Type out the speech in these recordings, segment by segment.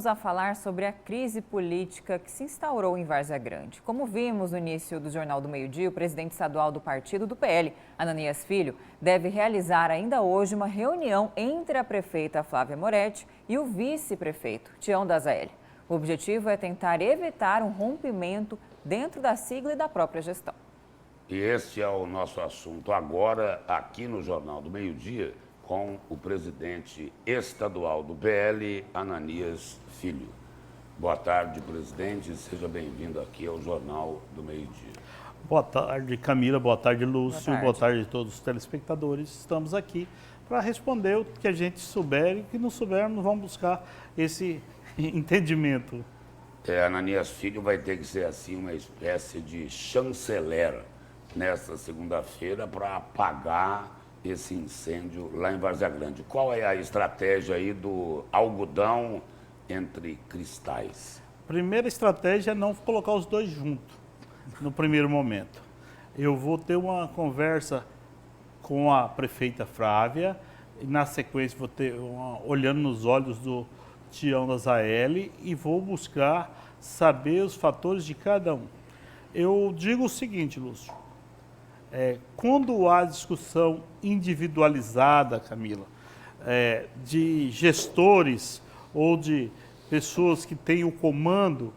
A falar sobre a crise política que se instaurou em Várzea Grande. Como vimos no início do Jornal do Meio-Dia, o presidente estadual do partido do PL, Ananias Filho, deve realizar ainda hoje uma reunião entre a prefeita Flávia Moretti e o vice-prefeito, Tião da Azaeli. O objetivo é tentar evitar um rompimento dentro da sigla e da própria gestão. E este é o nosso assunto agora, aqui no Jornal do Meio-Dia, com o presidente estadual do PL, Ananias Filho. Boa tarde, presidente. Seja bem-vindo aqui ao Jornal do Meio-Dia. Boa tarde, Camila. Boa tarde, Lúcio. Boa tarde a todos os telespectadores. Estamos aqui para responder o que a gente souber e o que não soubermos, vamos buscar esse entendimento. Ananias Filho vai ter que ser assim uma espécie de chanceler nesta segunda-feira para apagar esse incêndio lá em Várzea Grande. Qual é a estratégia aí do algodão entre cristais? Primeira estratégia é não colocar os dois juntos no primeiro momento. Eu vou ter uma conversa com a prefeita Flávia e na sequência vou ter olhando nos olhos do Tião da Azaeli e vou buscar saber os fatores de cada um. Eu digo o seguinte, Lúcio. Quando há discussão individualizada, Camila, de gestores ou de pessoas que têm o comando,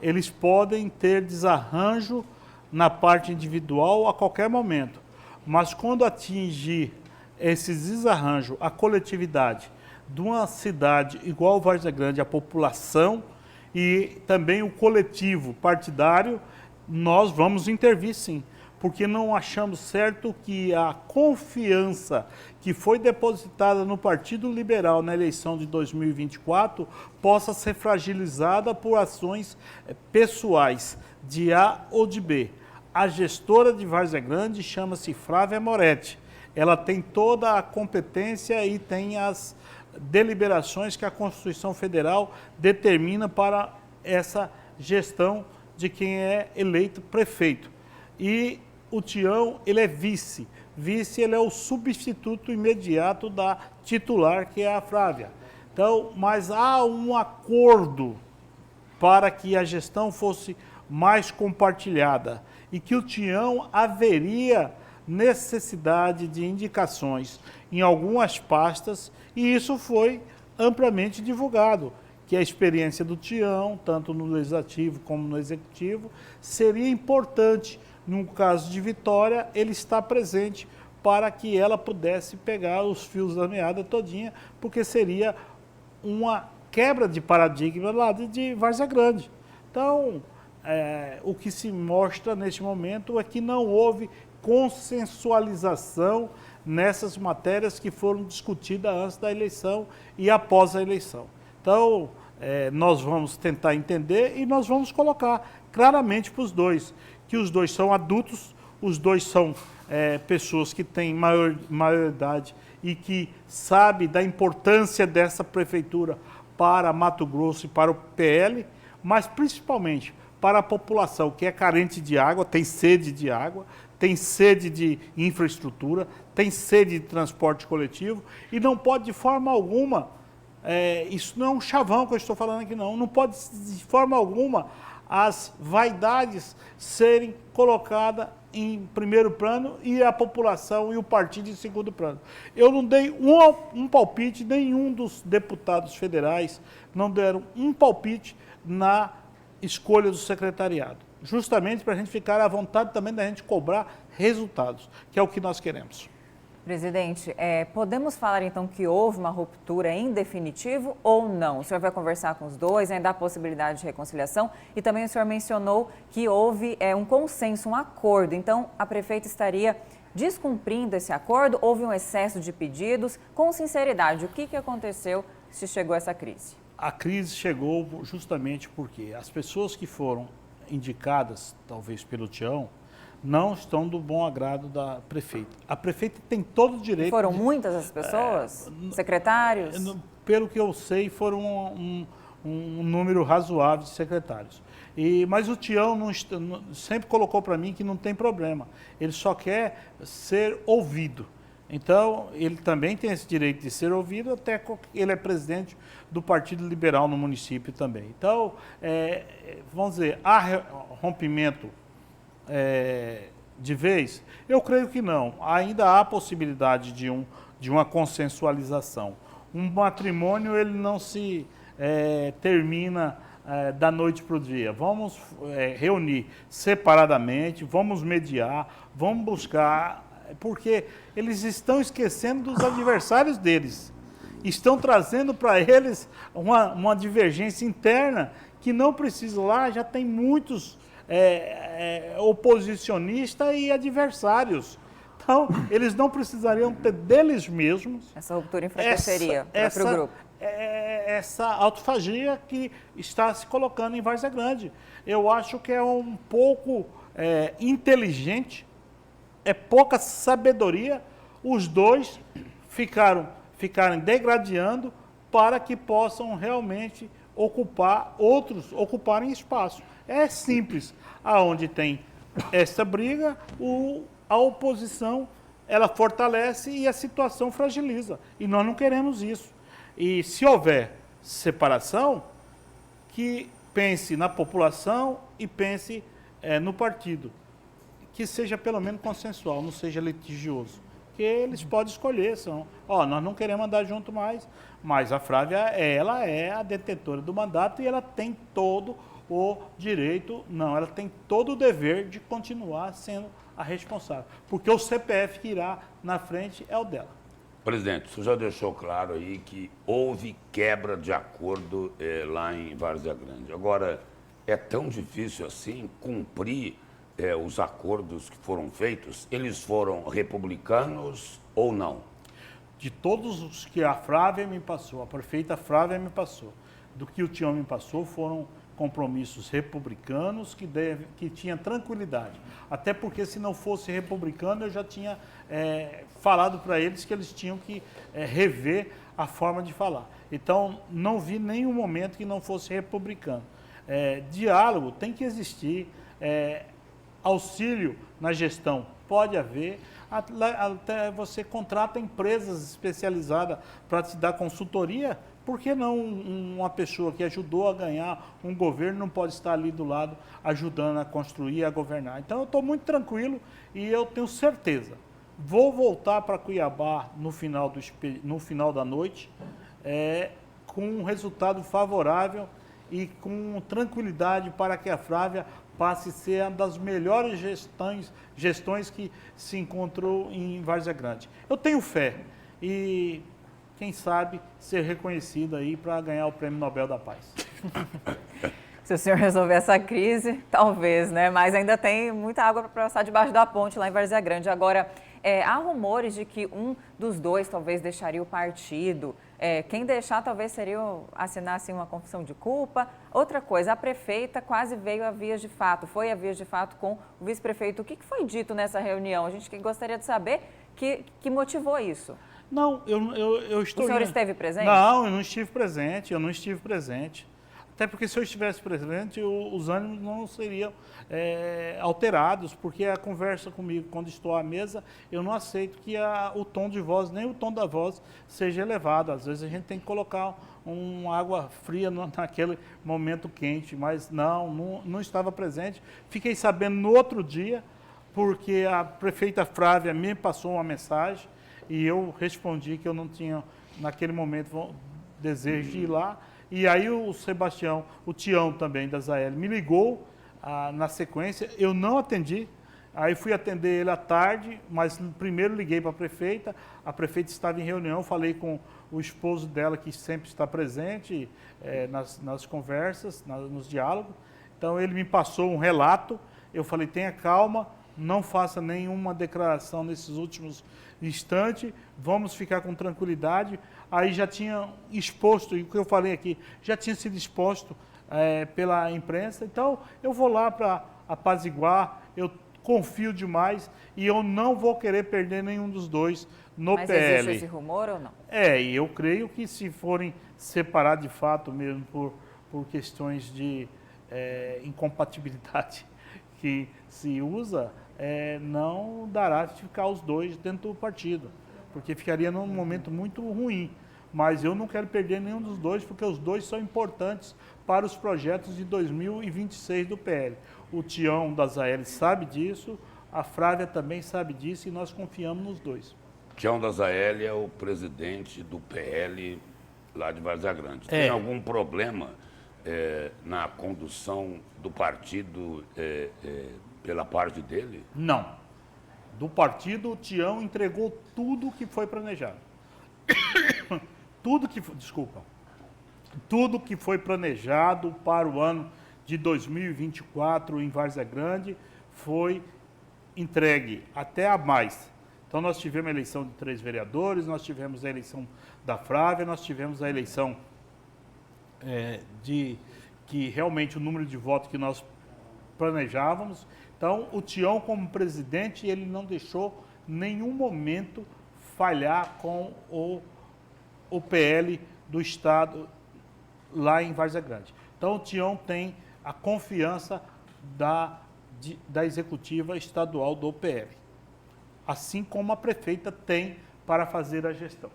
eles podem ter desarranjo na parte individual a qualquer momento. Mas quando atingir esses desarranjos, a coletividade de uma cidade igual Várzea Grande, a população e também o coletivo partidário, nós vamos intervir sim. Porque não achamos certo que a confiança que foi depositada no Partido Liberal na eleição de 2024 possa ser fragilizada por ações pessoais de A ou de B. A gestora de Várzea Grande chama-se Flávia Moretti. Ela tem toda a competência e tem as deliberações que a Constituição Federal determina para essa gestão de quem é eleito prefeito. E o Tião, ele é vice. Vice, ele é o substituto imediato da titular, que é a Flávia. Então, mas há um acordo para que a gestão fosse mais compartilhada e que o Tião haveria necessidade de indicações em algumas pastas e isso foi amplamente divulgado, que a experiência do Tião, tanto no Legislativo como no Executivo, seria importante. No caso de Vitória, ele está presente para que ela pudesse pegar os fios da meada todinha, porque seria uma quebra de paradigma lá de Várzea Grande. Então, o que se mostra neste momento é que não houve consensualização nessas matérias que foram discutidas antes da eleição e após a eleição. Então, nós vamos tentar entender e nós vamos colocar claramente para os dois, que os dois são adultos, os dois são pessoas que têm maioridade e que sabem da importância dessa prefeitura para Mato Grosso e para o PL, mas principalmente para a população que é carente de água, tem sede de água, tem sede de infraestrutura, tem sede de transporte coletivo e não pode de forma alguma, isso não é um chavão que eu estou falando aqui não pode de forma alguma as vaidades serem colocadas em primeiro plano e a população e o partido em segundo plano. Eu não dei um palpite, nenhum dos deputados federais não deram um palpite na escolha do secretariado, justamente para a gente ficar à vontade também da gente cobrar resultados, que é o que nós queremos. Presidente, podemos falar então que houve uma ruptura em definitivo ou não? O senhor vai conversar com os dois, ainda há possibilidade de reconciliação e também o senhor mencionou que houve um consenso, um acordo. Então, a prefeita estaria descumprindo esse acordo? Houve um excesso de pedidos? Com sinceridade, o que aconteceu se chegou a essa crise? A crise chegou justamente porque as pessoas que foram indicadas, talvez pelo Tião, não estão do bom agrado da prefeita. A prefeita tem todo o direito... Foram muitas as pessoas? Secretários? Pelo que eu sei, foram um número razoável de secretários. Mas o Tião sempre colocou para mim que não tem problema. Ele só quer ser ouvido. Então, ele também tem esse direito de ser ouvido, até porque ele é presidente do Partido Liberal no município também. Então, vamos dizer, há rompimento de vez? Eu creio que não. Ainda há possibilidade de uma consensualização. Um matrimônio, ele não se termina da noite para o dia. Vamos reunir separadamente, vamos mediar, vamos buscar, porque eles estão esquecendo dos adversários deles. Estão trazendo para eles uma divergência interna que não precisa lá, já tem muitos oposicionistas e adversários. Então, eles não precisariam ter deles mesmos essa ruptura enfraqueceria para o grupo. Essa autofagia que está se colocando em Várzea Grande. Eu acho que é um pouco inteligente, é pouca sabedoria os dois ficarem degradando para que possam realmente ocuparem espaço. É simples. Aonde tem essa briga, a oposição ela fortalece e a situação fragiliza. E nós não queremos isso. E se houver separação, que pense na população e pense no partido. Que seja pelo menos consensual, não seja litigioso. Que eles podem escolher, nós não queremos andar junto mais, mas a Flávia, ela é a detentora do mandato e ela tem todo o direito, ela tem todo o dever de continuar sendo a responsável, porque o CPF que irá na frente é o dela. Presidente, o senhor já deixou claro aí que houve quebra de acordo lá em Várzea Grande. Agora, é tão difícil assim cumprir os acordos que foram feitos? Eles foram republicanos ou não? De todos os que a Flávia me passou, a prefeita Flávia me passou, do que o Tião me passou, foram compromissos republicanos que tinha tranquilidade. Até porque se não fosse republicano, eu já tinha falado para eles que eles tinham que rever a forma de falar. Então, não vi nenhum momento que não fosse republicano. Diálogo tem que existir, auxílio na gestão pode haver, até você contrata empresas especializadas para te dar consultoria. Por que não uma pessoa que ajudou a ganhar um governo não pode estar ali do lado ajudando a construir e a governar? Então eu estou muito tranquilo e eu tenho certeza. Vou voltar para Cuiabá no final da noite com um resultado favorável e com tranquilidade para que a Flávia passe a ser uma das melhores gestões que se encontrou em Várzea Grande. Eu tenho fé e quem sabe ser reconhecido aí para ganhar o Prêmio Nobel da Paz. Se o senhor resolver essa crise, talvez, né? Mas ainda tem muita água para passar debaixo da ponte lá em Várzea Grande. Agora, há rumores de que um dos dois talvez deixaria o partido. Quem deixar talvez seria assinar assim, uma confissão de culpa. Outra coisa, a prefeita quase veio a vias de fato, foi a vias de fato com o vice-prefeito. O que foi dito nessa reunião? A gente gostaria de saber que motivou isso. Não, eu estou... O senhor esteve presente? Não, eu não estive presente, Até porque se eu estivesse presente, os ânimos não seriam alterados, porque a conversa comigo, quando estou à mesa, eu não aceito que o tom de voz, nem o tom da voz, seja elevado. Às vezes a gente tem que colocar uma água fria naquele momento quente, mas não estava presente. Fiquei sabendo no outro dia, porque a prefeita Flávia me passou uma mensagem, e eu respondi que eu não tinha, naquele momento, desejo de ir lá. E aí o Sebastião, o Tião também da Zael, me ligou na sequência, eu não atendi. Aí fui atender ele à tarde, mas primeiro liguei para a prefeita estava em reunião, falei com o esposo dela, que sempre está presente nas conversas, nos diálogos. Então ele me passou um relato, eu falei, tenha calma, não faça nenhuma declaração nesses últimos instantes, vamos ficar com tranquilidade. Aí já tinha exposto, e o que eu falei aqui, já tinha sido exposto pela imprensa, então eu vou lá para apaziguar, eu confio demais e eu não vou querer perder nenhum dos dois no PL. Mas existe esse rumor ou não? E eu creio que se forem separar de fato mesmo por questões de incompatibilidade que se usa, não dará de ficar os dois dentro do partido. porque ficaria num momento muito ruim. Mas eu não quero perder nenhum dos dois, porque os dois são importantes para os projetos de 2026 do PL. O Tião da Zael sabe disso, a Frávia também sabe disso e nós confiamos nos dois. Tião da Zael é o presidente do PL lá de Várzea Grande. Tem algum problema na condução do partido pela parte dele? Não. Do partido, o Tião entregou tudo que foi planejado. Tudo que foi planejado para o ano de 2024 em Várzea Grande foi entregue, até a mais. Então nós tivemos a eleição de 3 vereadores, nós tivemos a eleição da Frávia, nós tivemos a eleição que realmente o número de votos que nós planejávamos. Então o Tião, como presidente, ele não deixou nenhum momento falhar com o PL do Estado lá em Várzea Grande. Então o Tião tem a confiança da executiva estadual do PL, assim como a prefeita tem para fazer a gestão.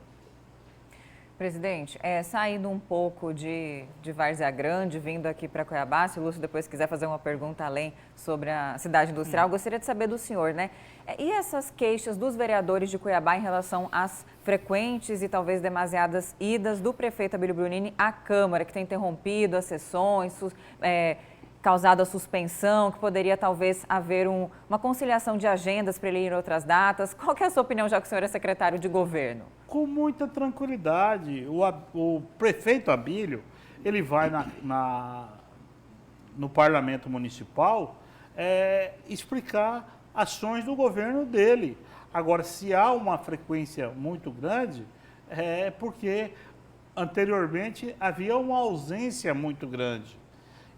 Presidente, saindo um pouco de Várzea Grande, vindo aqui para Cuiabá, se o Lúcio depois quiser fazer uma pergunta além sobre a cidade industrial, gostaria de saber do senhor, né? E essas queixas dos vereadores de Cuiabá em relação às frequentes e talvez demasiadas idas do prefeito Abílio Brunini à Câmara, que tem interrompido as sessões, causado a suspensão, que poderia talvez haver uma conciliação de agendas para ele ir em outras datas. Qual que é a sua opinião, já que o senhor é secretário de governo? Com muita tranquilidade. O prefeito Abílio, ele vai no parlamento municipal explicar ações do governo dele. Agora, se há uma frequência muito grande, é porque anteriormente havia uma ausência muito grande.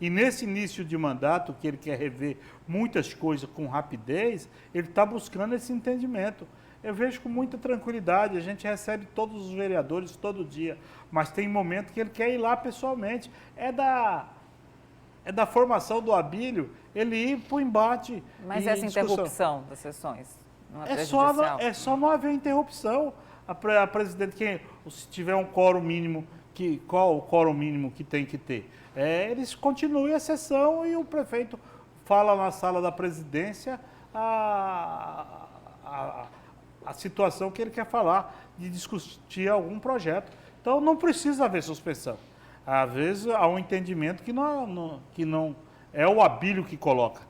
E nesse início de mandato, que ele quer rever muitas coisas com rapidez, ele está buscando esse entendimento. Eu vejo com muita tranquilidade, a gente recebe todos os vereadores todo dia, mas tem momento que ele quer ir lá pessoalmente. É da formação do Abílio ele ir para o embate. Mas essa interrupção das sessões não é só não haver interrupção. A presidente, se tiver um quórum mínimo, qual o quórum mínimo que tem que ter? Eles continuem a sessão e o prefeito fala na sala da presidência a situação que ele quer falar, de discutir algum projeto. Então não precisa haver suspensão. Às vezes há um entendimento que não é o Abílio que coloca.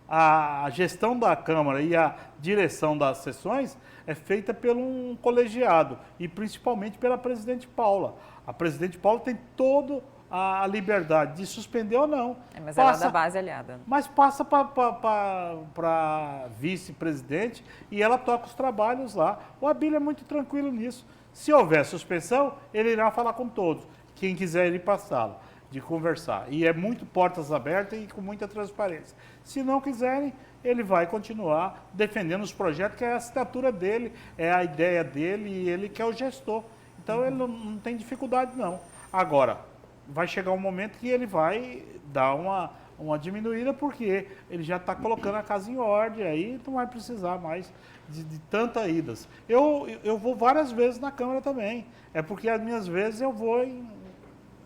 A gestão da Câmara e a direção das sessões é feita por um colegiado e principalmente pela presidente Paula. A presidente Paula tem toda a liberdade de suspender ou não. Mas ela é da base aliada. Mas passa para vice-presidente e ela toca os trabalhos lá. O Abílio é muito tranquilo nisso. Se houver suspensão, ele irá falar com todos. Quem quiser ir para a sala, de conversar. E é muito portas abertas e com muita transparência. Se não quiserem, ele vai continuar defendendo os projetos, que é a assinatura dele, é a ideia dele e ele que é o gestor. Então ele não tem dificuldade não. Agora, vai chegar um momento que ele vai dar uma diminuída, porque ele já está colocando a casa em ordem, aí não vai precisar mais de tantas idas. Eu vou várias vezes na Câmara também, é porque as minhas vezes eu vou em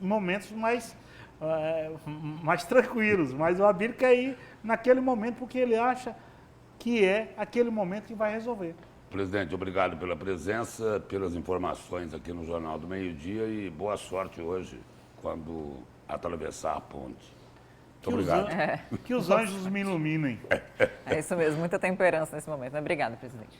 momentos mais tranquilos, mas o Abílio quer ir naquele momento porque ele acha que é aquele momento que vai resolver. Presidente, obrigado pela presença, pelas informações aqui no Jornal do Meio-Dia e boa sorte hoje, quando atravessar a ponte. Muito obrigado. Que os anjos me iluminem. É isso mesmo, muita temperança nesse momento. Obrigada, presidente.